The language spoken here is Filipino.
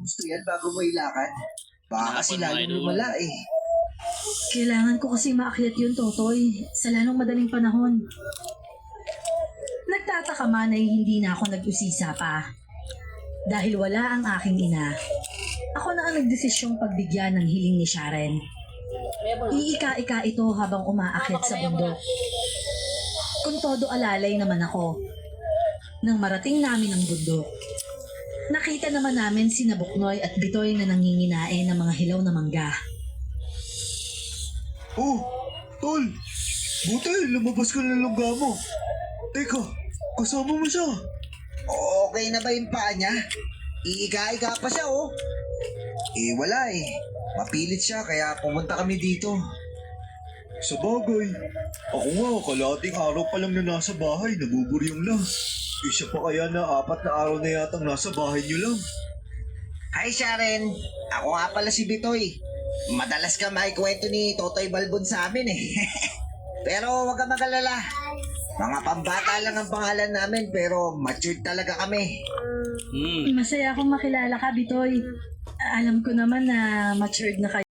Gusto yan bago mo ilakad? Baka kasi Hanapan mo lalong idol. lumala eh. Kailangan ko kasi maakyat yun, Totoy, sa lalong madaling panahon. Nagtataka man ay hindi na ako nag-usisa pa. Dahil wala ang aking ina, ako na ang nagdesisyong pagbigyan ng hiling ni Sharon. Iika-ika ito habang umaakyat sa bundok. Kung todo alalay naman ako. Nang marating namin ang bundok, nakita naman namin si Buknoy at Bitoy na nanginginain ng mga hilaw na mangga. Oh, tol! Buti, lumabas ka ng lungga mo. Teka, kasama mo siya. Okay na ba yung paa niya? Iika-ika pa siya oh. Eh wala eh. Mapilit siya kaya pumunta kami dito. Sa bagay, ako nga, kalating araw pa lang na nasa bahay, nabuburyong lang. Isa pa kaya na 4 na araw na yatang nasa bahay niyo lang. Hi Sharon, ako nga pala si Bitoy. Madalas ka maikwento ni Totoy Balbon sa amin eh. Pero wag ka mag-alala. Mga pambata lang ang pangalan namin pero matured talaga kami. Masaya akong makilala ka, Bitoy. Alam ko naman na matured na kayo.